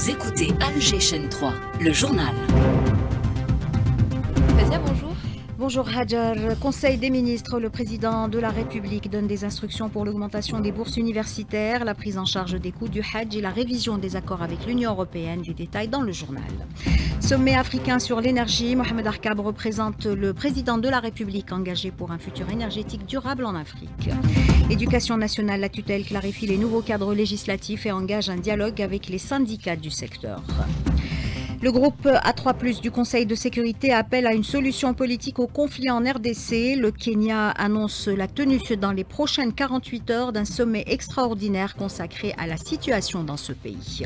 Vous écoutez Alger Chaîne 3, le journal. Fazia, bonjour. Bonjour Hajar. Conseil des ministres, le président de la République donne des instructions pour l'augmentation des bourses universitaires, la prise en charge des coûts du Hajj et la révision des accords avec l'Union européenne. Des détails dans le journal. Sommet africain sur l'énergie, Mohamed Arkab représente le président de la République engagé pour un futur énergétique durable en Afrique. Éducation nationale, la tutelle clarifie les nouveaux cadres législatifs et engage un dialogue avec les syndicats du secteur. Le groupe A3+, du Conseil de sécurité appelle à une solution politique au conflit en RDC. Le Kenya annonce la tenue dans les prochaines 48 heures d'un sommet extraordinaire consacré à la situation dans ce pays.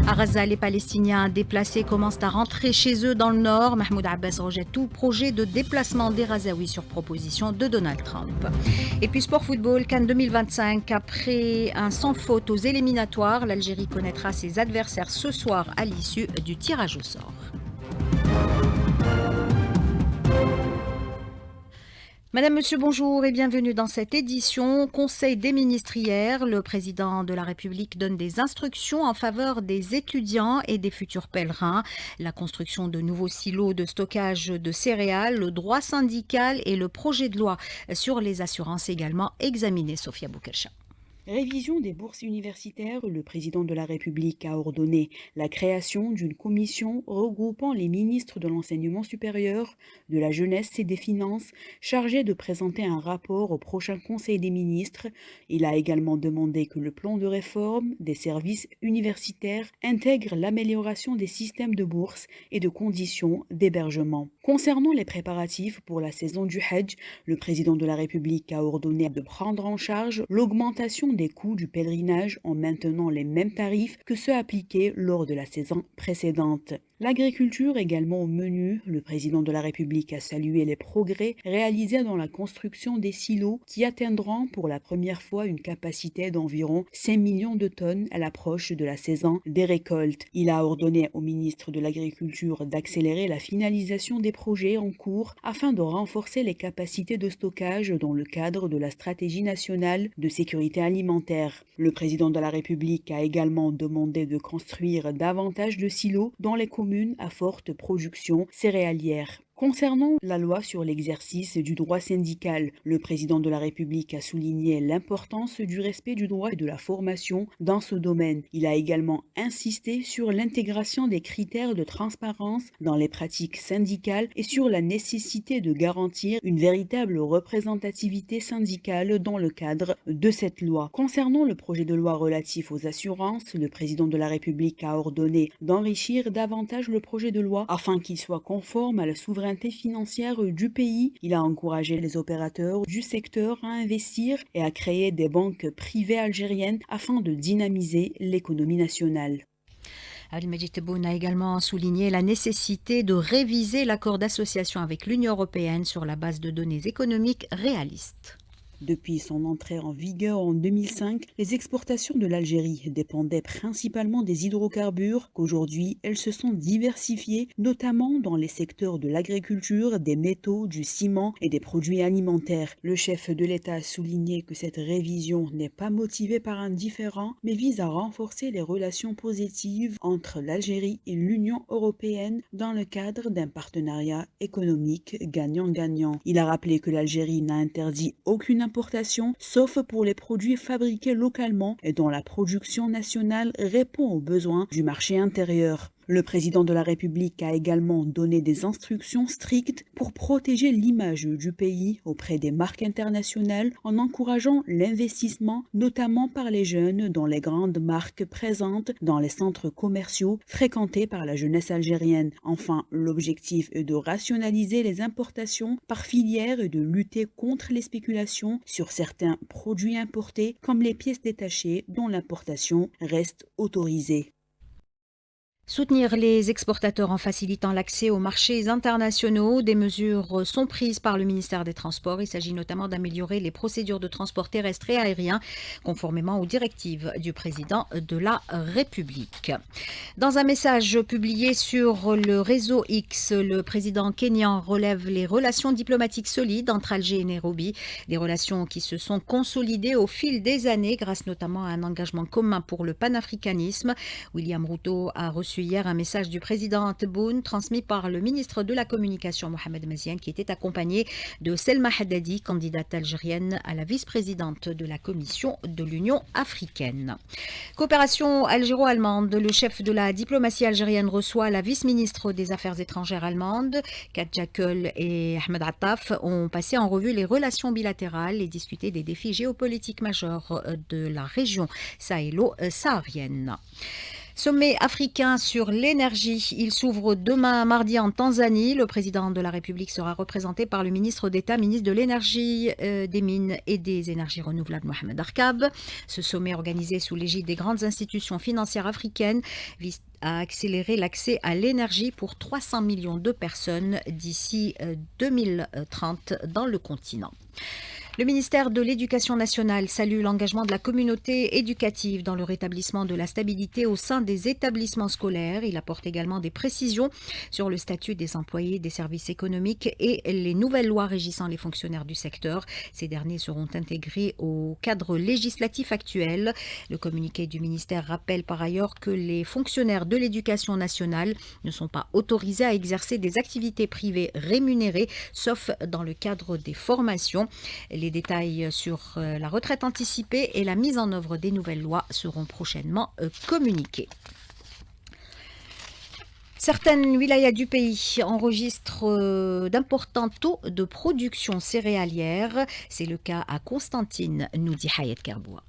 À Gaza, les Palestiniens déplacés commencent à rentrer chez eux dans le nord. Mahmoud Abbas rejette tout projet de déplacement des Razaouis sur proposition de Donald Trump. Et puis sport football, CAN 2025. Après un sans faute aux éliminatoires, l'Algérie connaîtra ses adversaires ce soir à l'issue du tirage au sort. Madame, Monsieur, bonjour et bienvenue dans cette édition. Conseil des ministres hier, le président de la République donne des instructions en faveur des étudiants et des futurs pèlerins. La construction de nouveaux silos de stockage de céréales, le droit syndical et le projet de loi sur les assurances également examinés. Sophia Boukelcha. Révision des bourses universitaires, le président de la République a ordonné la création d'une commission regroupant les ministres de l'enseignement supérieur, de la jeunesse et des finances, chargée de présenter un rapport au prochain Conseil des ministres. Il a également demandé que le plan de réforme des services universitaires intègre l'amélioration des systèmes de bourse et de conditions d'hébergement. Concernant les préparatifs pour la saison du Hajj, le président de la République a ordonné de prendre en charge l'augmentation des coûts du pèlerinage en maintenant les mêmes tarifs que ceux appliqués lors de la saison précédente. L'agriculture également au menu, le président de la République a salué les progrès réalisés dans la construction des silos qui atteindront pour la première fois une capacité d'environ 5 millions de tonnes à l'approche de la saison des récoltes. Il a ordonné au ministre de l'Agriculture d'accélérer la finalisation des projets en cours afin de renforcer les capacités de stockage dans le cadre de la stratégie nationale de sécurité alimentaire. Le président de la République a également demandé de construire davantage de silos dans les communes à forte production céréalière. Concernant la loi sur l'exercice du droit syndical, le président de la République a souligné l'importance du respect du droit et de la formation dans ce domaine. Il a également insisté sur l'intégration des critères de transparence dans les pratiques syndicales et sur la nécessité de garantir une véritable représentativité syndicale dans le cadre de cette loi. Concernant le projet de loi relatif aux assurances, le président de la République a ordonné d'enrichir davantage le projet de loi afin qu'il soit conforme à la souveraineté financière du pays. Il a encouragé les opérateurs du secteur à investir et à créer des banques privées algériennes afin de dynamiser l'économie nationale. Abdelmajid Tebboune a également souligné la nécessité de réviser l'accord d'association avec l'Union européenne sur la base de données économiques réalistes. Depuis son entrée en vigueur en 2005, les exportations de l'Algérie dépendaient principalement des hydrocarbures qu'aujourd'hui elles se sont diversifiées, notamment dans les secteurs de l'agriculture, des métaux, du ciment et des produits alimentaires. Le chef de l'État a souligné que cette révision n'est pas motivée par un différend, mais vise à renforcer les relations positives entre l'Algérie et l'Union européenne dans le cadre d'un partenariat économique gagnant-gagnant. Il a rappelé que l'Algérie n'a interdit aucune importation, sauf pour les produits fabriqués localement et dont la production nationale répond aux besoins du marché intérieur. Le président de la République a également donné des instructions strictes pour protéger l'image du pays auprès des marques internationales en encourageant l'investissement, notamment par les jeunes, dans les grandes marques présentes dans les centres commerciaux fréquentés par la jeunesse algérienne. Enfin, l'objectif est de rationaliser les importations par filière et de lutter contre les spéculations sur certains produits importés comme les pièces détachées dont l'importation reste autorisée. Soutenir les exportateurs en facilitant l'accès aux marchés internationaux. Des mesures sont prises par le ministère des Transports. Il s'agit notamment d'améliorer les procédures de transport terrestre et aérien, conformément aux directives du président de la République. Dans un message publié sur le réseau X, le président kényan relève les relations diplomatiques solides entre Alger et Nairobi, des relations qui se sont consolidées au fil des années grâce notamment à un engagement commun pour le panafricanisme. William Ruto a reçu hier un message du président Tebboune transmis par le ministre de la Communication Mohamed Maziane, qui était accompagné de Selma Haddadi, candidate algérienne à la vice-présidente de la Commission de l'Union africaine. Coopération algéro-allemande. Le chef de la diplomatie algérienne reçoit la vice-ministre des Affaires étrangères allemande. Katja Köhl et Ahmed Attaf ont passé en revue les relations bilatérales et discuté des défis géopolitiques majeurs de la région sahélo-saharienne. Sommet africain sur l'énergie. Il s'ouvre demain mardi en Tanzanie. Le président de la République sera représenté par le ministre d'État, ministre de l'Énergie, des Mines et des Énergies renouvelables, Mohamed Arkab. Ce sommet organisé sous l'égide des grandes institutions financières africaines vise à accélérer l'accès à l'énergie pour 300 millions de personnes d'ici 2030 dans le continent. Le ministère de l'Éducation nationale salue l'engagement de la communauté éducative dans le rétablissement de la stabilité au sein des établissements scolaires. Il apporte également des précisions sur le statut des employés des services économiques et les nouvelles lois régissant les fonctionnaires du secteur. Ces derniers seront intégrés au cadre législatif actuel. Le communiqué du ministère rappelle par ailleurs que les fonctionnaires de l'éducation nationale ne sont pas autorisés à exercer des activités privées rémunérées, sauf dans le cadre des formations. Les détails sur la retraite anticipée et la mise en œuvre des nouvelles lois seront prochainement communiqués. Certaines wilayas du pays enregistrent d'importants taux de production céréalière. C'est le cas à Constantine, nous dit Hayat Kerboua.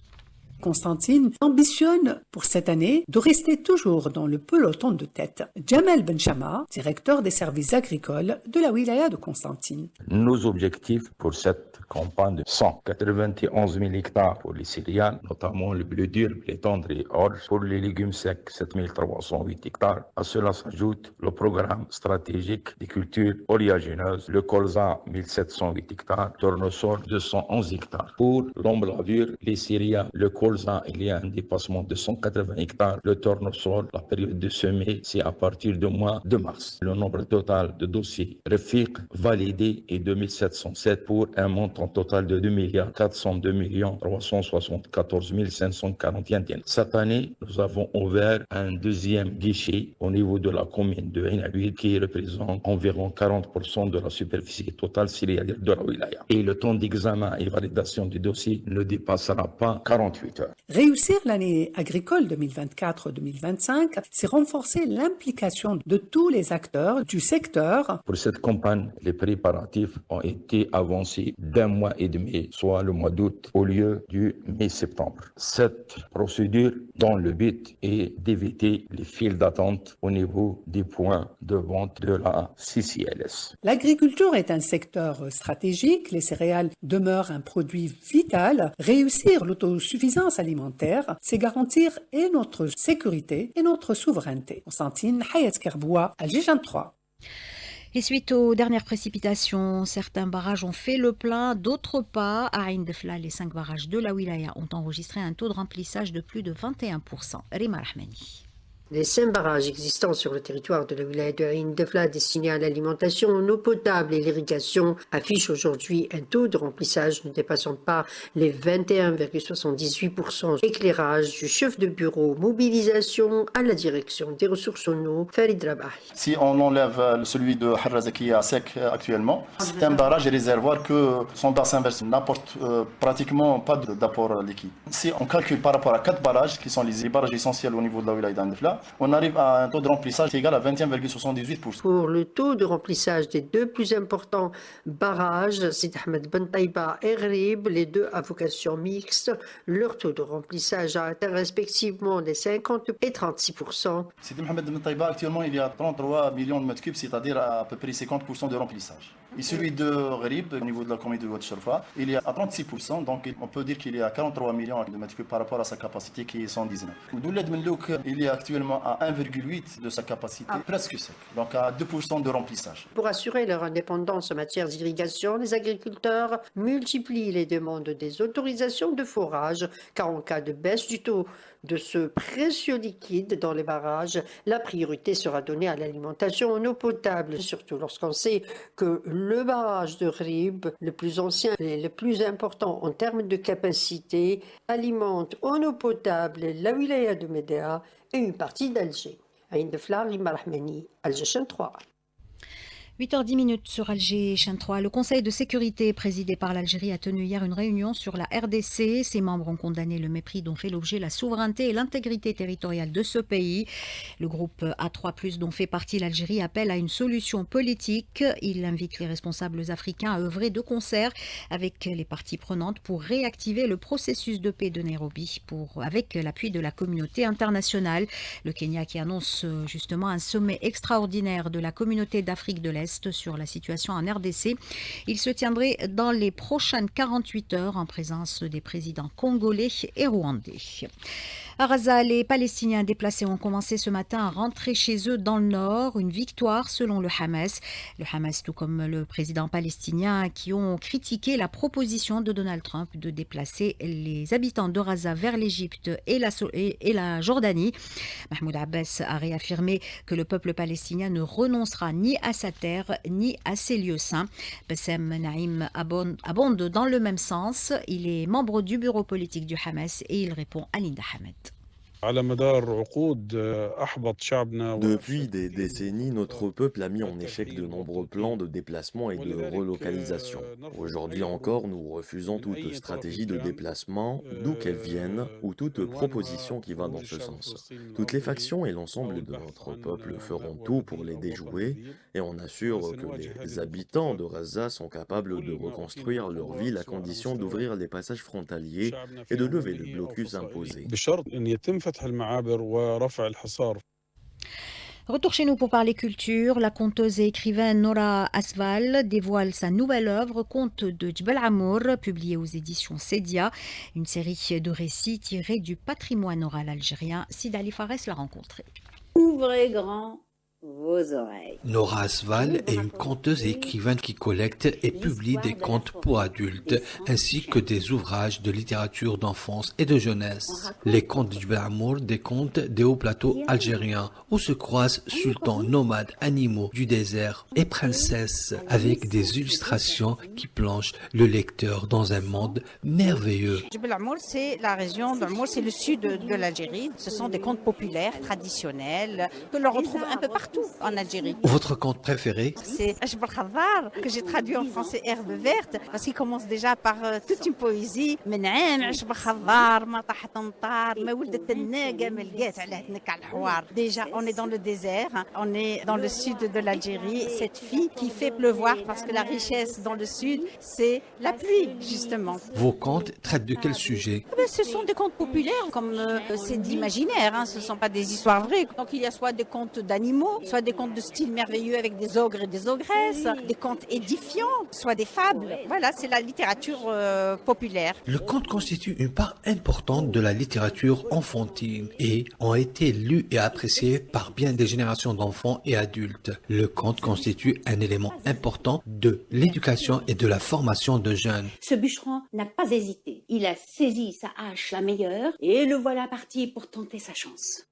Constantine ambitionne pour cette année de rester toujours dans le peloton de tête. Jamel Benchama, directeur des services agricoles de la wilaya de Constantine. Nos objectifs pour cette campagne de 191 000 hectares pour les céréales, notamment le blé dur, blé tendre et orge. Pour les légumes secs, 7 308 hectares. À cela s'ajoute le programme stratégique des cultures oléagineuses, le colza, 1708 hectares, tournesol, 211 hectares. Pour l'emblavure, les céréales, le colza, il y a un dépassement de 180 hectares. Le tournesol, la période de semer, c'est à partir du mois de mars. Le nombre total de dossiers REFIC validés est 2707 pour un montant total de 2 402 374 541. Cette année, nous avons ouvert un deuxième guichet au niveau de la commune de Inabil qui représente environ 40% de la superficie totale céréalière de la wilaya. Et le temps d'examen et validation du dossier ne dépassera pas 48 heures. Réussir l'année agricole 2024-2025, c'est renforcer l'implication de tous les acteurs du secteur. Pour cette campagne, les préparatifs ont été avancés d'un mois et demi, soit le mois d'août, au lieu du mai-septembre. Cette procédure dont le but est d'éviter les files d'attente au niveau des points de vente de la CCLS. L'agriculture est un secteur stratégique, les céréales demeurent un produit vital. Réussir l'autosuffisance alimentaire, c'est garantir et notre sécurité et notre souveraineté. Constantine Hayat Kerboua, Alger 3. Et suite aux dernières précipitations, certains barrages ont fait le plein, d'autres pas. À Ain Defla, les 5 barrages de la wilaya ont enregistré un taux de remplissage de plus de 21%. Rima Rahmani. Les 5 barrages existants sur le territoire de la wilaya de Ain Defla destinés à l'alimentation en eau potable et l'irrigation affichent aujourd'hui un taux de remplissage ne dépassant pas les 21,78%. Éclairage du chef de bureau, mobilisation à la direction des ressources en eau, Farid Rabahi. Si on enlève celui de Harrazakia sec actuellement, c'est un barrage et réservoir que son bassin versé n'apporte pratiquement pas d'apport liquide. Si on calcule par rapport à 4 barrages qui sont les barrages essentiels au niveau de la wilaya d'Ain Defla, on arrive à un taux de remplissage égal à 21,78%. Pour le taux de remplissage des 2 plus importants barrages, Sid Ahmed Ben Taïba et Rib, les 2 à vocation mixte, leur taux de remplissage a atteint respectivement les 50 et 36%. Sid Ahmed Ben Taïba, actuellement, il y a 33 millions de mètres cubes, c'est-à-dire à peu près 50% de remplissage. Et celui de Gharib, au niveau de la communauté de Ouad-Sharfa, il est à 36%, donc on peut dire qu'il est à 43 millions de mètres cubes par rapport à sa capacité qui est 119. Douled Menlouk, il est actuellement à 1,8 de sa capacité, presque sec, donc à 2% de remplissage. Pour assurer leur indépendance en matière d'irrigation, les agriculteurs multiplient les demandes des autorisations de forage, car en cas de baisse du taux de ce précieux liquide dans les barrages, la priorité sera donnée à l'alimentation en eau potable, surtout lorsqu'on sait que le barrage de Gharib, le plus ancien et le plus important en termes de capacité, alimente en eau potable la wilaya de Médéa et une partie d'Alger. Aïn Deflar, Rima Rahmani, Alger Chaîne 3. 8h10 sur Alger, chaîne 3. Le Conseil de sécurité présidé par l'Algérie a tenu hier une réunion sur la RDC. Ses membres ont condamné le mépris dont fait l'objet la souveraineté et l'intégrité territoriale de ce pays. Le groupe A3+, dont fait partie l'Algérie, appelle à une solution politique. Il invite les responsables africains à œuvrer de concert avec les parties prenantes pour réactiver le processus de paix de Nairobi avec l'appui de la communauté internationale. Le Kenya qui annonce justement un sommet extraordinaire de la communauté d'Afrique de l'Est sur la situation en RDC. Il se tiendrait dans les prochaines 48 heures en présence des présidents congolais et rwandais. À Gaza, les Palestiniens déplacés ont commencé ce matin à rentrer chez eux dans le nord. Une victoire selon le Hamas. Le Hamas, tout comme le président palestinien, qui ont critiqué la proposition de Donald Trump de déplacer les habitants de Gaza vers l'Égypte et la Jordanie. Mahmoud Abbas a réaffirmé que le peuple palestinien ne renoncera ni à sa terre ni à ses lieux saints. Bassem Naïm abonde dans le même sens. Il est membre du bureau politique du Hamas et il répond à Linda Hamed. Depuis des décennies, notre peuple a mis en échec de nombreux plans de déplacement et de relocalisation. Aujourd'hui encore, nous refusons toute stratégie de déplacement, d'où qu'elle vienne, ou toute proposition qui va dans ce sens. Toutes les factions et l'ensemble de notre peuple feront tout pour les déjouer, et on assure que les habitants de Gaza sont capables de reconstruire leur ville à condition d'ouvrir les passages frontaliers et de lever le blocus imposé. Retour chez nous pour parler culture. La conteuse et écrivaine Nora Asval dévoile sa nouvelle œuvre, Conte de Djebel Amour, publiée aux éditions Sedia. Une série de récits tirés du patrimoine oral algérien. Sidali Fares l'a rencontrée. Ouvrez grand vos oreilles. Nora Asval est une conteuse et écrivaine qui collecte et publie des contes pour adultes ainsi que des ouvrages de littérature d'enfance et de jeunesse. Les contes de Djebel Amour, des contes des hauts plateaux algériens où se croisent sultans, nomades, animaux du désert et princesses avec des illustrations qui plongent le lecteur dans un monde merveilleux. Djebel Amour, c'est la région d'Amour, c'est le sud de l'Algérie. Ce sont des contes populaires, traditionnels, que l'on retrouve un peu partout en Algérie. Votre conte préféré? C'est Ajbal Khadar, que j'ai traduit en français Herbe verte, parce qu'il commence déjà par toute une poésie. Déjà, on est dans le désert, on est dans le sud de l'Algérie. Cette fille qui fait pleuvoir, parce que la richesse dans le sud, c'est la pluie, justement. Vos contes traitent de quel sujet? Ce sont des contes populaires, comme c'est d'imaginaire, ce ne sont pas des histoires vraies. Donc il y a soit des contes d'animaux, soit des contes de style merveilleux avec des ogres et des ogresses, des contes édifiants, soit des fables. Voilà, c'est la littérature populaire. Le conte constitue une part importante de la littérature enfantine et ont été lus et appréciés par bien des générations d'enfants et adultes. Le conte constitue un élément important de l'éducation et de la formation de jeunes. Ce bûcheron n'a pas hésité. Il a saisi sa hache la meilleure et le voilà parti pour tenter sa chance.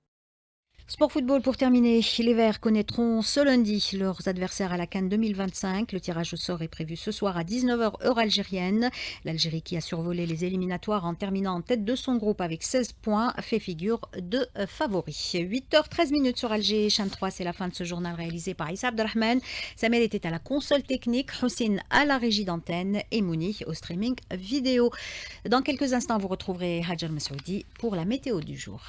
Sport football pour terminer. Les Verts connaîtront ce lundi leurs adversaires à la CAN 2025. Le tirage au sort est prévu ce soir à 19h heure algérienne. L'Algérie qui a survolé les éliminatoires en terminant en tête de son groupe avec 16 points fait figure de favori. 8h13 sur Alger, chaîne 3, c'est la fin de ce journal réalisé par Issa Abdelrahman. Samuel était à la console technique, Houssine à la régie d'antenne et Mouni au streaming vidéo. Dans quelques instants, vous retrouverez Hajar Masoudi pour la météo du jour.